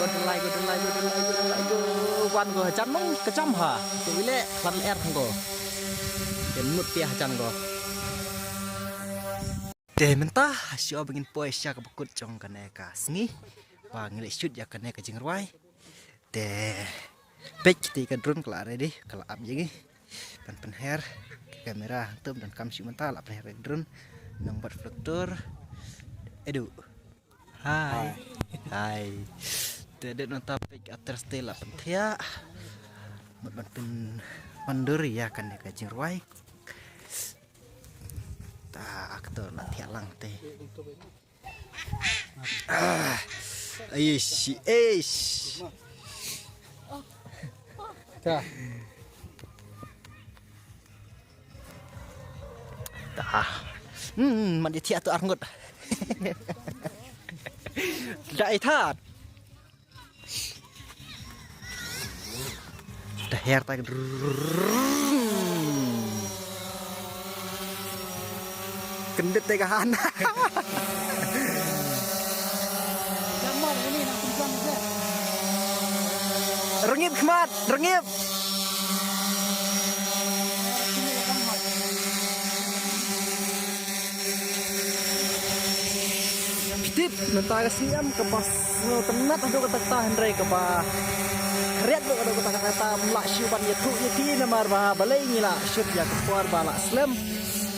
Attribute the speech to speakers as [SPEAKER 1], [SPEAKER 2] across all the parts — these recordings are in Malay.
[SPEAKER 1] delai go wan go chan mong kecam ha tu wile klan er go den mut pia chan go de mentah sio bengin poesya ka bekut jong kana ka sngi wa ngile shoot ya kana ka jingrwai de pek ti ka drone kala ready kala up jadi pan hair kamera tum dan kam si mentah la hair drone nang buat reflektor edu hai tidak nonton pek atas tela pentia pen mandiri ya kan ka jingrwai ta aktor la tialang te eish ta man dia tu arngot dai that dah hair tak kendet tegahan
[SPEAKER 2] Jamar ini nak pinjam je.
[SPEAKER 1] rengip kemat rengip pitip mentara siam ke pas tenat ada kata Henry ke pa kret ada kata melak syuban ya tu yati namar ba balai ni lah syut ya ke puar balak slam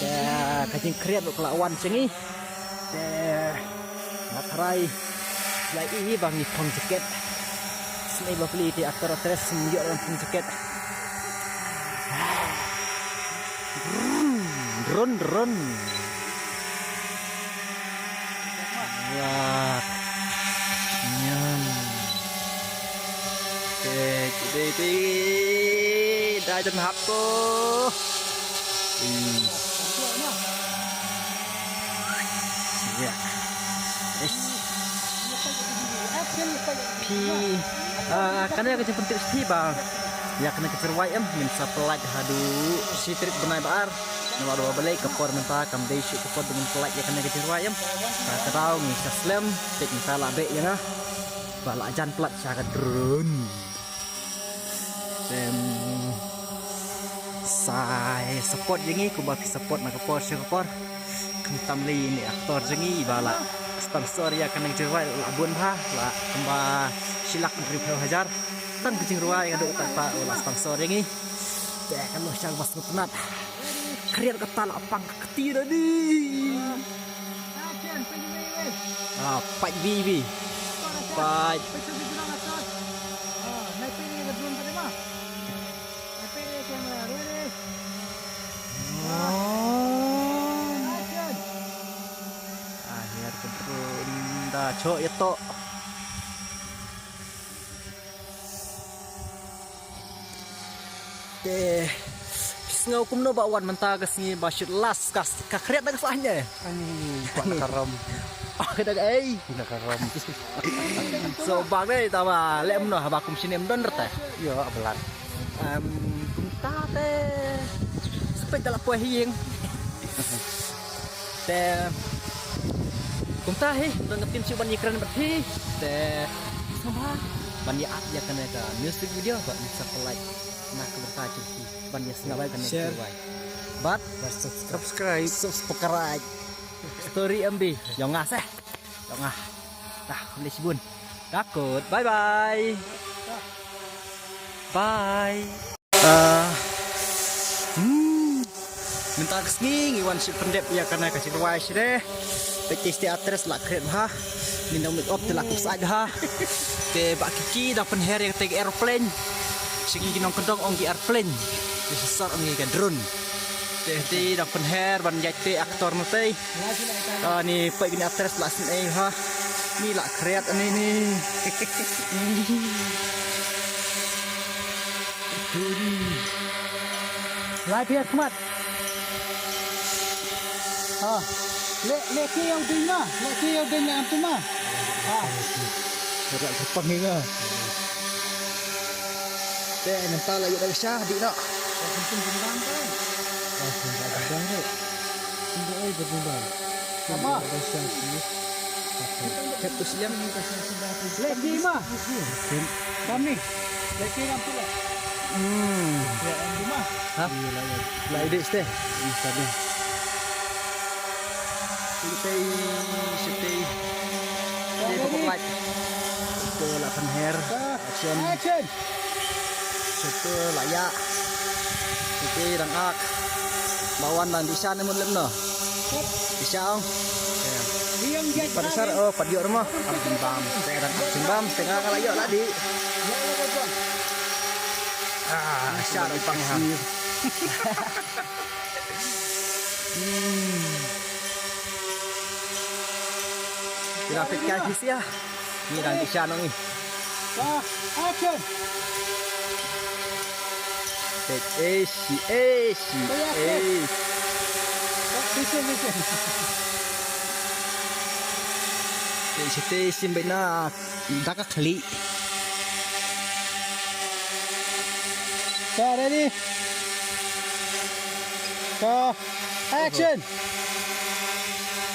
[SPEAKER 1] ya kajing kret ke lawan cengi matrai lai ini bang ni pong jaket sini beli di aktor atres sembiak dalam pong jaket drone wah nyam dah jam hap ko ya karena kerja penting sih bang ya kena kecerwai min sapelaj hadu si trip benai baar nama dua balai kepor mentah kamdei syuk kepor dengan pelaj ya kena kecerwai katau ni saslam tek minta labe ya nah balak jan pelat sangat drone dan saya support jengi ku bagi support nak kepor syuk kepor kentam li ni aktor jengi balak sponsor ya kena kecerwai labun ha la kembah silak ribau hajar tan kucing ruai ada utak pak ulas sponsor yang ini deh kan lo syang mas penat kerian ketal apang keti tadi pak bibi pak akhir kedrun dah cok ya tok ngau kumno bakwan mentah kesini basyut las kas kakret nak kesahnya
[SPEAKER 2] Pak Karam.
[SPEAKER 1] Ada ai
[SPEAKER 2] Nak Karam.
[SPEAKER 1] so bang deh tawa lem no bakum sini mdon rete
[SPEAKER 2] Ya belan.
[SPEAKER 1] kumta teh sepet dalam puah hieng teh kumta he don ngetim si ban ikran berhi teh sama ban ya ya kena ka music video bak bisa pelaj nak berkaca ban ya sengabai kena kuai but
[SPEAKER 2] Subscribe.
[SPEAKER 1] subscribe story MB yang ngaseh yang ngah dah boleh sibun takut bye minta kesini ngiwan si pendep ya karena kasih ruai sih deh petis teatres lah keren ha minum make up telah saja ha te bak kici dapat hair yang take airplane segi ginong kedong onggi airplane besar onggi ke drone te dapat hair ban jate aktor nanti ni pak gini atres lah sini ha ni lah kreat ini nih live here kemat
[SPEAKER 2] Leki yang tinggal, leki yang tinggal apa mah?
[SPEAKER 1] Gerak Jepang ni ke? Teh, mental lagi dari Syah, dik nak.
[SPEAKER 2] Penting bendang kan?
[SPEAKER 1] Bendang tu.
[SPEAKER 2] Bendang berdendang.
[SPEAKER 1] Apa? Cactus yang
[SPEAKER 2] Lagi mah. Kami. Lagi yang pula. Ya, yang rumah.
[SPEAKER 1] Hah? Lah ide ste.
[SPEAKER 2] Misalnya.
[SPEAKER 1] Stay. Stay pokok light. Ke lapan hair. Action.
[SPEAKER 2] Action.
[SPEAKER 1] Ke layak. Oke, rangak. Bawan dan di sana mun lemno. Bisa ong.
[SPEAKER 2] Yang dia
[SPEAKER 1] Pada sar pada yuk rumah. Jimbam. Saya rangak jimbam setengah kalayok lah di. Bisa rupang ha. Grafik kaki sih ya. Ini dan di sana ni.
[SPEAKER 2] Action.
[SPEAKER 1] Esi. Kita simbena dah kali.
[SPEAKER 2] So, ready? So, action.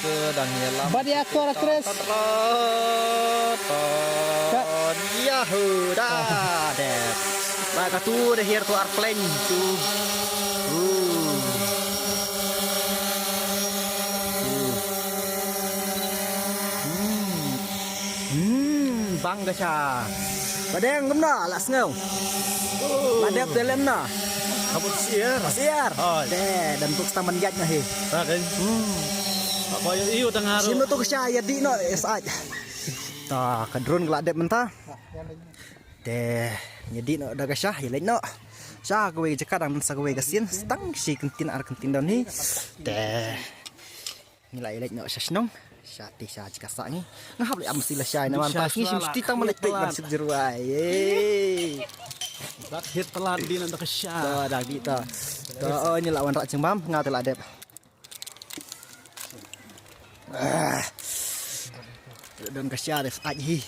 [SPEAKER 1] Ke dan yelam.
[SPEAKER 2] Body actor, actress.
[SPEAKER 1] Yahoo dah. Baik tu dah here to airplane tu. Bang gasha. Badeng gemna lah sengau. Madep dalam na.
[SPEAKER 2] Kabut siar.
[SPEAKER 1] Siar. Deh dan untuk taman jatnya he.
[SPEAKER 2] Kan? Apa yang iyo tengah
[SPEAKER 1] Sino tu gasha ya di no esaj. Ta kadrun gladep mentah. Deh jadi no dah gasha ya lain no. Sa gawe jakadang sa gawe gasin stang si kentin ar kentin daun ni. Deh. Nilai lain no sasnong. Syati syah jika sak ni ngahap le am sila syah naman pas ni mesti tang melektik ban sejeruai
[SPEAKER 2] dak hit telat di nanti kesya.
[SPEAKER 1] Dah kita. Oh ini lawan rak jembam ngatel adep. Dan kesya def aji.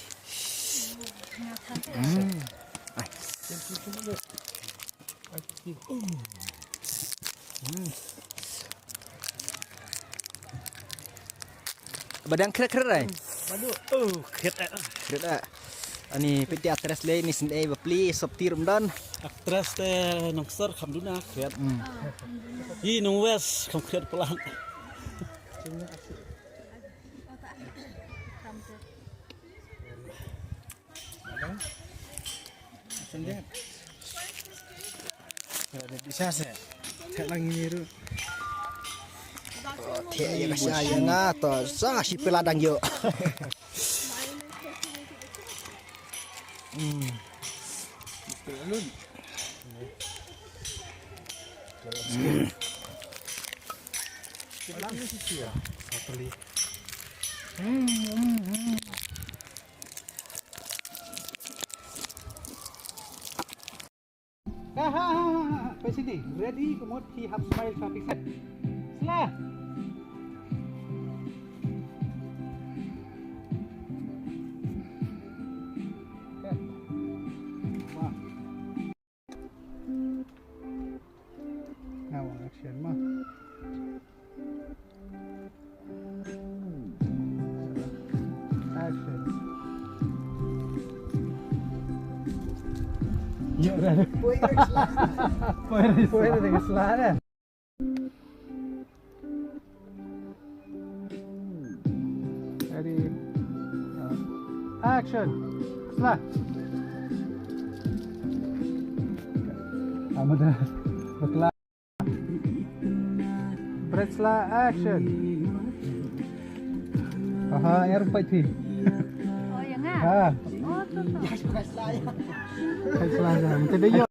[SPEAKER 1] Badang keren-keren.
[SPEAKER 2] Waduh, hit.
[SPEAKER 1] Keren. Ani PT atres le ni sendai bapli sop tirum dan.
[SPEAKER 2] Aktres teh nong ser kamduna hit. Hi nong wes kam hit pelan. Sendiri. Bisa sih. Tak lagi niru.
[SPEAKER 1] Thia ya kasya ya nga to sa si peladang yo.
[SPEAKER 2] ไปsini. Ready, kemudian he have smile traffic set. Selah. Now action mah. Action. Yuk dah. Puede dengan selada. Ready. Action. Selah. Kamu dah betul. Break selah action. Aha, air fight sih.
[SPEAKER 3] Oh, yang nga.
[SPEAKER 2] Ah,
[SPEAKER 3] Oh, tuh.
[SPEAKER 2] fight selah. Nanti dia